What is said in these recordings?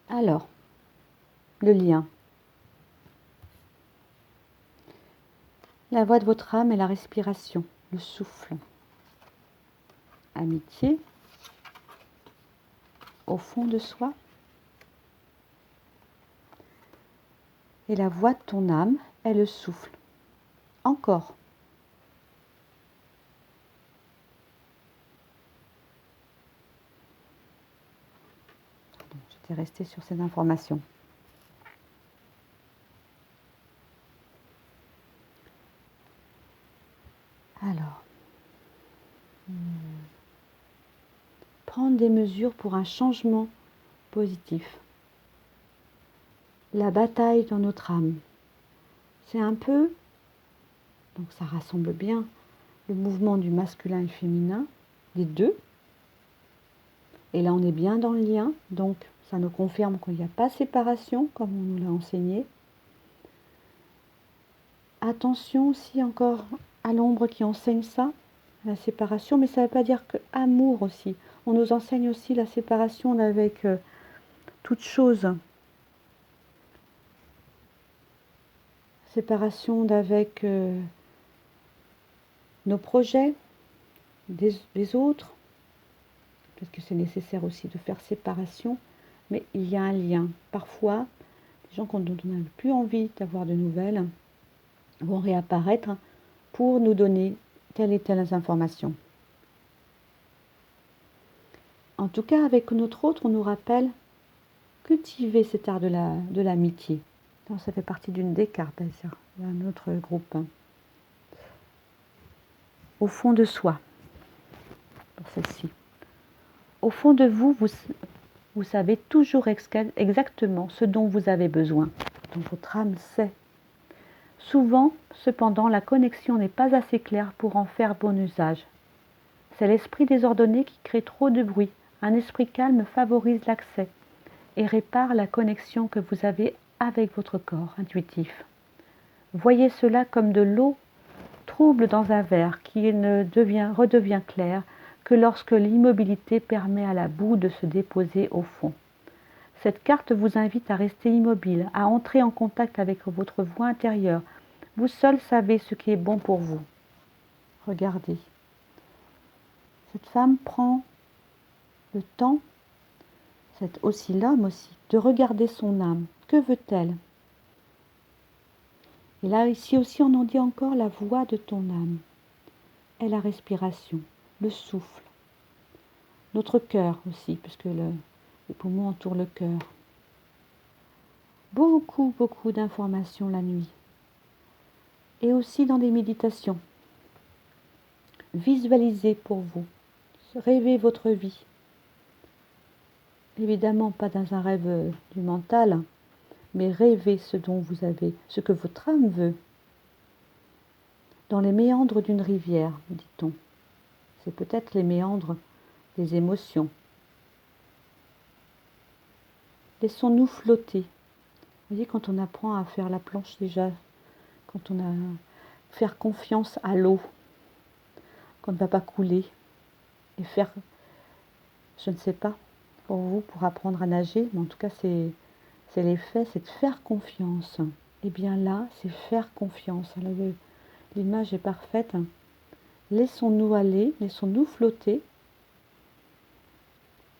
Alors, le lien. La voix de votre âme et la respiration, le souffle. Amitié, au fond de soi. Et la voix de ton âme est le souffle. Encore. J'étais restée sur ces informations. Alors, prendre des mesures pour un changement positif. La bataille dans notre âme. C'est un peu, donc ça rassemble bien le mouvement du masculin et le féminin, les deux. Et là, on est bien dans le lien, donc ça nous confirme qu'il n'y a pas de séparation, comme on nous l'a enseigné. Attention aussi encore à l'ombre qui enseigne ça, la séparation, mais ça ne veut pas dire que amour aussi. On nous enseigne aussi la séparation avec toute chose. Séparation d'avec nos projets, des autres, parce que c'est nécessaire aussi de faire séparation, mais il y a un lien. Parfois, les gens dont on n'a plus envie d'avoir de nouvelles vont réapparaître pour nous donner telle et telle information. En tout cas, avec notre autre, on nous rappelle cultiver cet art de l'amitié. Ça fait partie d'une des cartes, d'un autre groupe. Au fond de soi, pour celle-ci. Au fond de vous, vous savez toujours exactement ce dont vous avez besoin. Donc votre âme sait. Souvent, cependant, la connexion n'est pas assez claire pour en faire bon usage. C'est l'esprit désordonné qui crée trop de bruit. Un esprit calme favorise l'accès et répare la connexion que vous avez avec votre corps intuitif. Voyez cela comme de l'eau trouble dans un verre qui ne redevient clair que lorsque l'immobilité permet à la boue de se déposer au fond. Cette carte vous invite à rester immobile, à entrer en contact avec votre voix intérieure. Vous seul savez ce qui est bon pour vous. Regardez. Cette femme prend le temps, c'est aussi l'homme aussi, de regarder son âme. Que veut-elle? Et là, ici aussi, on en dit encore la voix de ton âme. Et la respiration, le souffle. Notre cœur aussi, puisque les poumons entourent le cœur. Beaucoup, beaucoup d'informations la nuit. Et aussi dans des méditations. Visualisez pour vous. Rêvez votre vie. Évidemment, pas dans un rêve du mental, mais rêvez ce dont vous avez, ce que votre âme veut. Dans les méandres d'une rivière, dit-on. C'est peut-être les méandres des émotions. Laissons-nous flotter. Vous voyez, quand on apprend à faire la planche déjà, quand on a faire confiance à l'eau, qu'on ne va pas couler, et faire, je ne sais pas, pour vous, pour apprendre à nager, mais en tout cas c'est l'effet, c'est de faire confiance. Et bien là, c'est faire confiance. L'image est parfaite. Laissons-nous aller, laissons-nous flotter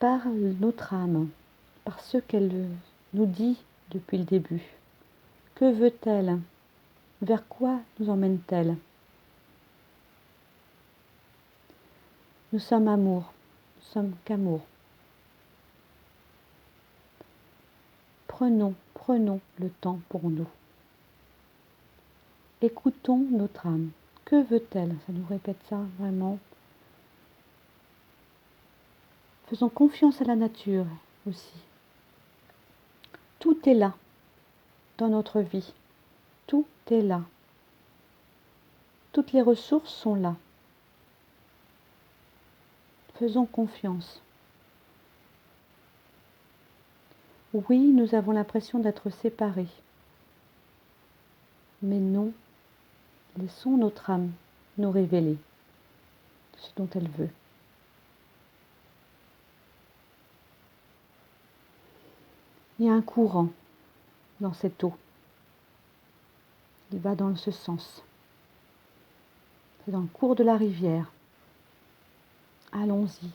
par notre âme, par ce qu'elle nous dit depuis le début. Que veut-elle? Vers quoi nous emmène-t-elle? Nous sommes amour, nous sommes qu'amour. Prenons le temps pour nous. Écoutons notre âme. Que veut-elle? Ça nous répète ça vraiment. Faisons confiance à la nature aussi. Tout est là dans notre vie. Tout est là. Toutes les ressources sont là. Faisons confiance. Oui, nous avons l'impression d'être séparés. Mais non, laissons notre âme nous révéler ce dont elle veut. Il y a un courant dans cette eau. Il va dans ce sens. C'est dans le cours de la rivière. Allons-y.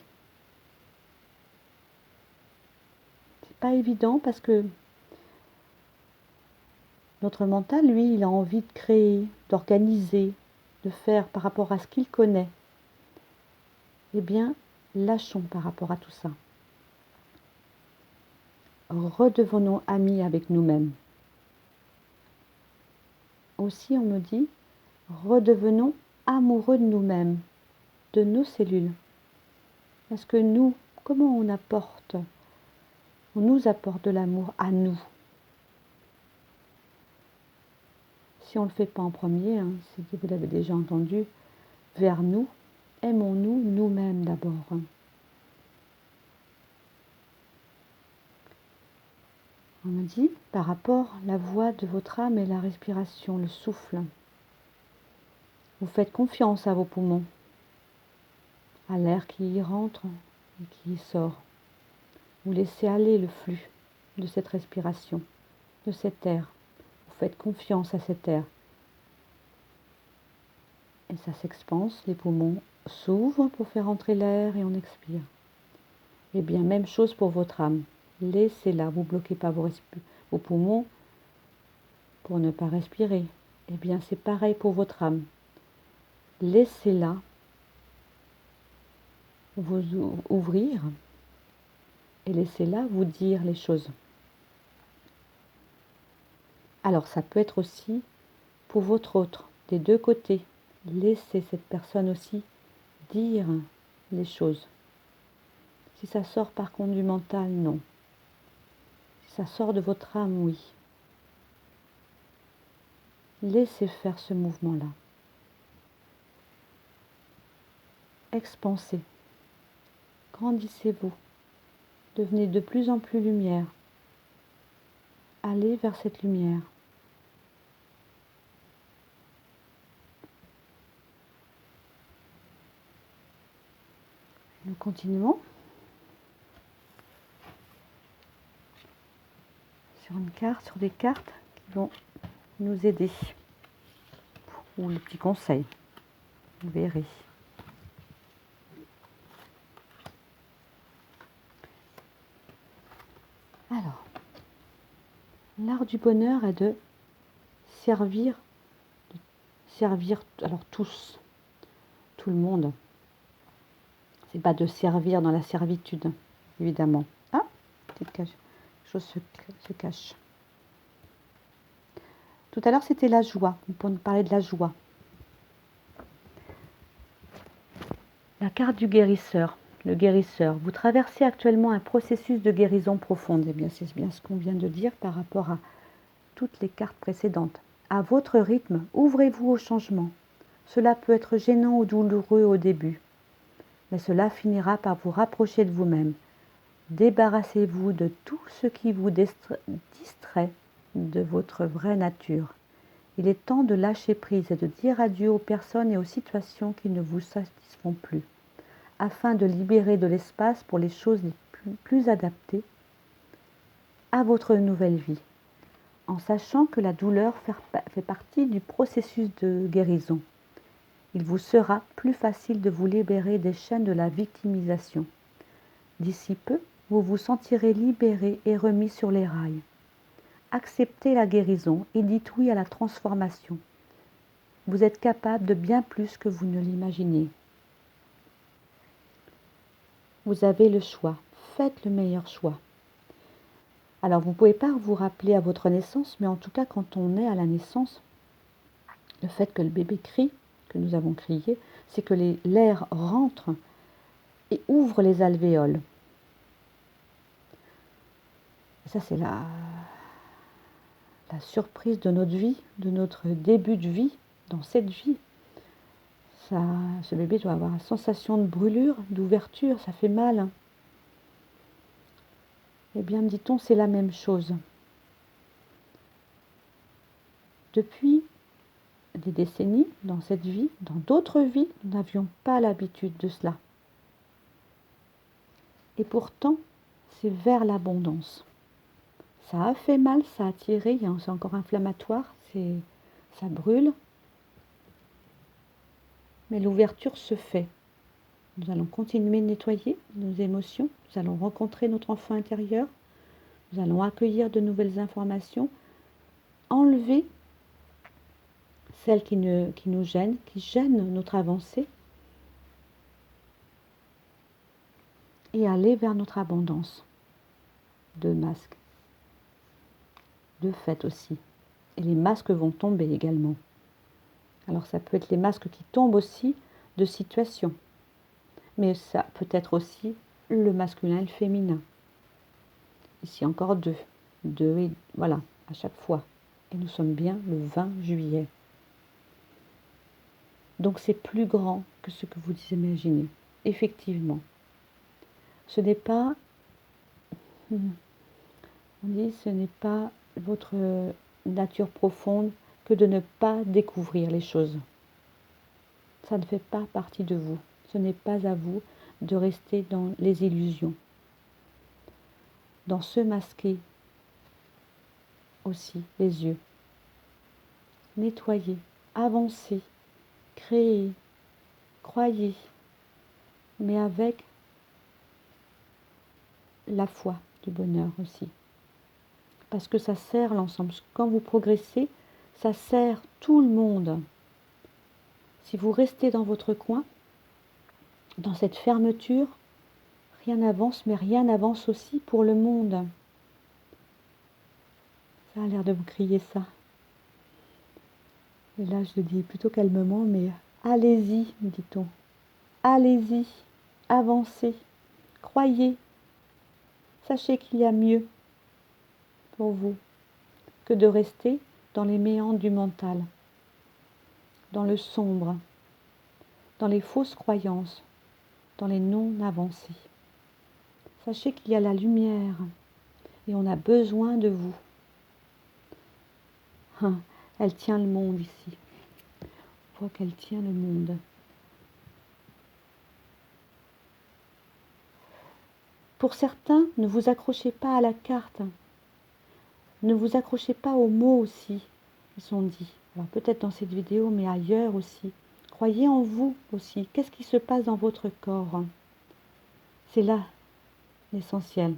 C'est pas évident parce que notre mental, lui, il a envie de créer, d'organiser, de faire par rapport à ce qu'il connaît. Eh bien, lâchons par rapport à tout ça. Redevenons amis avec nous-mêmes. Aussi, on me dit, redevenons amoureux de nous-mêmes, de nos cellules. Parce que nous, comment on nous apporte de l'amour à nous. Si on ne le fait pas en premier, si vous l'avez déjà entendu, vers nous, aimons-nous nous-mêmes d'abord. On me dit, par rapport à la voix de votre âme et la respiration, le souffle, vous faites confiance à vos poumons, à l'air qui y rentre et qui y sort. Vous laissez aller le flux de cette respiration, de cet air. Vous faites confiance à cet air. Et ça s'expanse, les poumons s'ouvrent pour faire entrer l'air et on expire. Eh bien, même chose pour votre âme. Laissez-la, vous ne bloquez pas vos poumons pour ne pas respirer. Eh bien, c'est pareil pour votre âme. Laissez-la vous ouvrir et laissez-la vous dire les choses. Alors, ça peut être aussi pour votre autre, des deux côtés. Laissez cette personne aussi dire les choses. Si ça sort par contre du mental, non. Si ça sort de votre âme, oui. Laissez faire ce mouvement-là. Expansez. Grandissez-vous. Devenez de plus en plus lumière. Allez vers cette lumière. Nous continuons sur une carte, sur des cartes qui vont nous aider. Ou le petit conseil. Vous verrez. Alors, l'art du bonheur est de servir, alors tous, tout le monde. C'est pas de servir dans la servitude, évidemment. Ah, quelque chose se cache. Tout à l'heure, c'était la joie. On parlait de la joie. La carte du guérisseur. Le guérisseur. Vous traversez actuellement un processus de guérison profonde. Eh bien, c'est bien ce qu'on vient de dire par rapport à toutes les cartes précédentes. À votre rythme, ouvrez-vous au changement. Cela peut être gênant ou douloureux au début, mais cela finira par vous rapprocher de vous-même. Débarrassez-vous de tout ce qui vous distrait de votre vraie nature. Il est temps de lâcher prise et de dire adieu aux personnes et aux situations qui ne vous satisfont plus, afin de libérer de l'espace pour les choses les plus adaptées à votre nouvelle vie, en sachant que la douleur fait partie du processus de guérison. Il vous sera plus facile de vous libérer des chaînes de la victimisation. D'ici peu, vous vous sentirez libéré et remis sur les rails. Acceptez la guérison et dites oui à la transformation. Vous êtes capable de bien plus que vous ne l'imaginez. Vous avez le choix. Faites le meilleur choix. Alors, vous ne pouvez pas vous rappeler à votre naissance, mais en tout cas, quand on est à la naissance, le fait que le bébé crie, que nous avons crié, c'est que l'air rentre et ouvre les alvéoles. Et ça, c'est la surprise de notre vie, de notre début de vie, dans cette vie. Ce bébé doit avoir une sensation de brûlure, d'ouverture, ça fait mal. Eh bien, me dit-on, c'est la même chose. Depuis des décennies, dans cette vie, dans d'autres vies, nous n'avions pas l'habitude de cela. Et pourtant, c'est vers l'abondance. Ça a fait mal, ça a tiré, c'est encore inflammatoire, ça brûle. Mais l'ouverture se fait. Nous allons continuer de nettoyer nos émotions. Nous allons rencontrer notre enfant intérieur. Nous allons accueillir de nouvelles informations. Enlever celles qui nous gênent, qui gênent notre avancée. Et aller vers notre abondance de masques. De fait aussi. Et les masques vont tomber également. Alors ça peut être les masques qui tombent aussi de situations. Mais ça peut être aussi le masculin et le féminin. Ici encore deux. Deux et voilà, à chaque fois. Et nous sommes bien le 20 juillet. Donc c'est plus grand que ce que vous imaginez. Effectivement. Ce n'est pas, on dit, ce n'est pas votre nature profonde que de ne pas découvrir les choses. Ça ne fait pas partie de vous. Ce n'est pas à vous de rester dans les illusions. Dans se masquer aussi les yeux. Nettoyer, avancer, créer, croyez, mais avec la foi du bonheur aussi. Parce que ça sert l'ensemble. Quand vous progressez, ça sert tout le monde. Si vous restez dans votre coin, dans cette fermeture, rien n'avance, mais rien n'avance aussi pour le monde. Ça a l'air de vous crier ça. Et là, je dis plutôt calmement, mais allez-y, me dit-on. Allez-y, avancez, croyez. Sachez qu'il y a mieux pour vous que de rester dans les méandres du mental, dans le sombre, dans les fausses croyances, dans les non-avancées. Sachez qu'il y a la lumière et on a besoin de vous. Elle tient le monde ici. On voit qu'elle tient le monde. Pour certains, ne vous accrochez pas à la carte. Ne vous accrochez pas aux mots aussi qui sont dits. Alors peut-être dans cette vidéo, mais ailleurs aussi. Croyez en vous aussi. Qu'est-ce qui se passe dans votre corps? C'est là l'essentiel.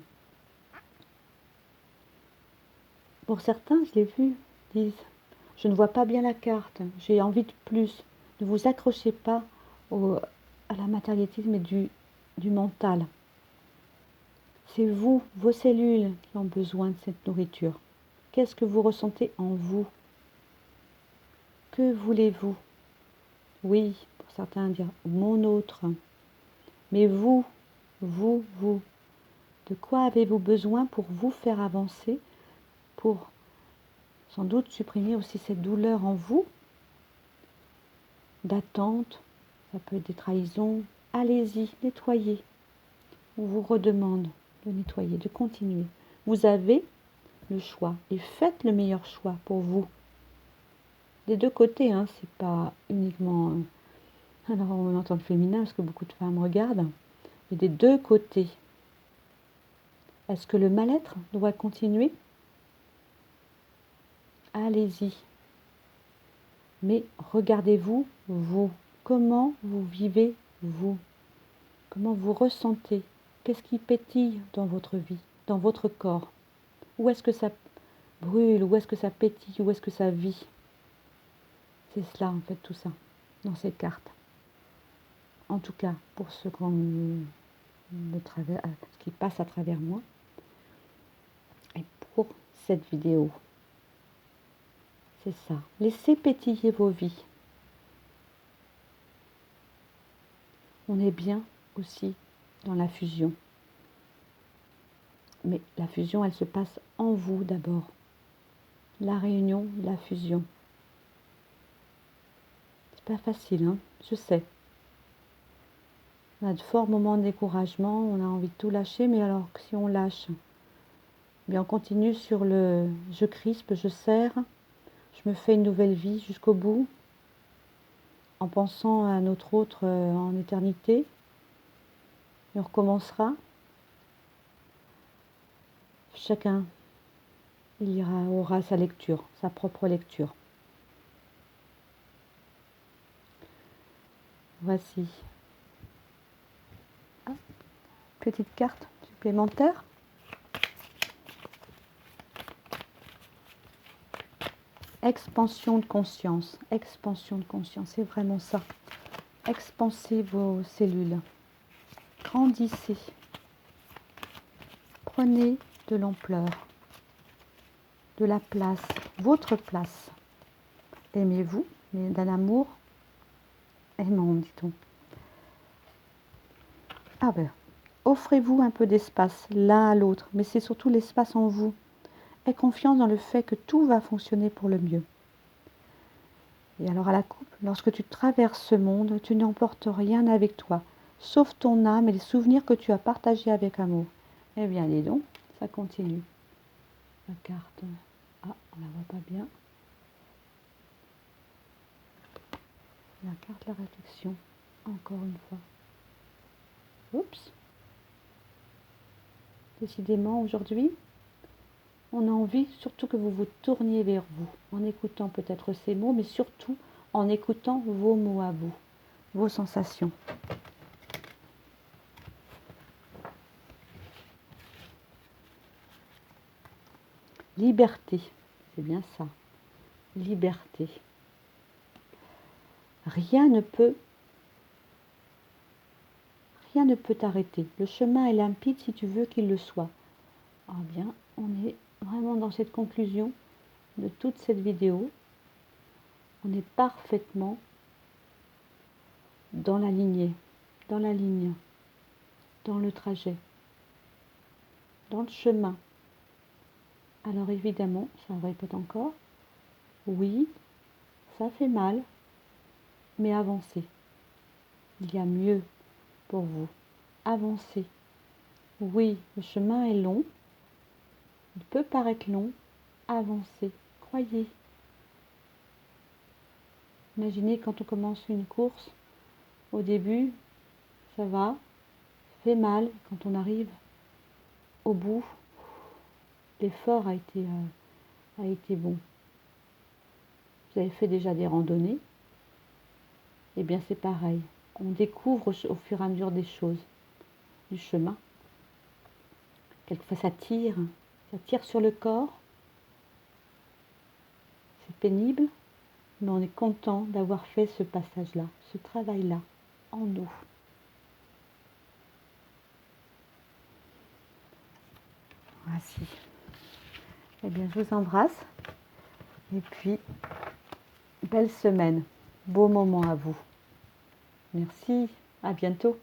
Pour certains, je l'ai vu, disent, je ne vois pas bien la carte, j'ai envie de plus. Ne vous accrochez pas à la matérialité, mais du mental. C'est vous, vos cellules, qui ont besoin de cette nourriture. Qu'est-ce que vous ressentez en vous? Que voulez-vous? Oui, pour certains dire mon autre. Mais vous, de quoi avez-vous besoin pour vous faire avancer, pour sans doute supprimer aussi cette douleur en vous, d'attente, ça peut être des trahisons. Allez-y, nettoyez. On vous redemande de nettoyer, de continuer. Vous avez le choix et faites le meilleur choix pour vous. Des deux côtés, c'est pas uniquement... alors on entend le féminin parce que beaucoup de femmes regardent. Mais des deux côtés. Est-ce que le mal-être doit continuer? Allez-y. Mais regardez-vous, vous. Comment vous vivez, vous? Comment vous ressentez? Qu'est-ce qui pétille dans votre vie, dans votre corps? Où est-ce que ça brûle? Où est-ce que ça pétille? Où est-ce que ça vit? C'est cela, en fait, tout ça, dans ces cartes. En tout cas, pour ce qui passe à travers moi, et pour cette vidéo. C'est ça. Laissez pétiller vos vies. On est bien aussi dans la fusion. Mais la fusion, elle se passe en vous d'abord. La réunion, la fusion. C'est pas facile, je sais. On a de forts moments de découragement, on a envie de tout lâcher, mais alors si on lâche, bien on continue sur le je crispe, je serre, je me fais une nouvelle vie jusqu'au bout, en pensant à notre autre en éternité, et on recommencera. Chacun aura sa lecture, sa propre lecture. Voici. Ah, petite carte supplémentaire. Expansion de conscience, c'est vraiment ça. Expansez vos cellules, grandissez, prenez de l'ampleur, de la place, votre place. Aimez-vous, mais d'un amour aimant, dit-on. Ah ben, offrez-vous un peu d'espace l'un à l'autre, mais c'est surtout l'espace en vous. Aie confiance dans le fait que tout va fonctionner pour le mieux. Et alors à la coupe, lorsque tu traverses ce monde, tu n'emportes rien avec toi, sauf ton âme et les souvenirs que tu as partagés avec amour. Eh bien, dis donc, ça continue. La carte, ah, on la voit pas bien. La carte, la réflexion, encore une fois. Oups. Décidément, aujourd'hui, on a envie surtout que vous vous tourniez vers vous, en écoutant peut-être ces mots, mais surtout en écoutant vos mots à vous, vos sensations. Liberté, c'est bien ça. Liberté. Rien ne peut t'arrêter. Le chemin est limpide si tu veux qu'il le soit. Ah bien, on est vraiment dans cette conclusion de toute cette vidéo. On est parfaitement dans la lignée, dans la ligne, dans le trajet, dans le chemin. Alors évidemment, ça répète encore, oui, ça fait mal, mais avancez. Il y a mieux pour vous. Avancez. Oui, le chemin est long, il peut paraître long, avancez, croyez. Imaginez quand on commence une course, au début, ça va, ça fait mal, quand on arrive au bout, l'effort a été bon. Vous avez fait déjà des randonnées, eh bien c'est pareil. On découvre au fur et à mesure des choses, du chemin. Quelquefois ça tire sur le corps. C'est pénible, mais on est content d'avoir fait ce passage-là, ce travail-là, en nous. Voici. Eh bien, je vous embrasse. Et puis, belle semaine. Beau moment à vous. Merci. À bientôt.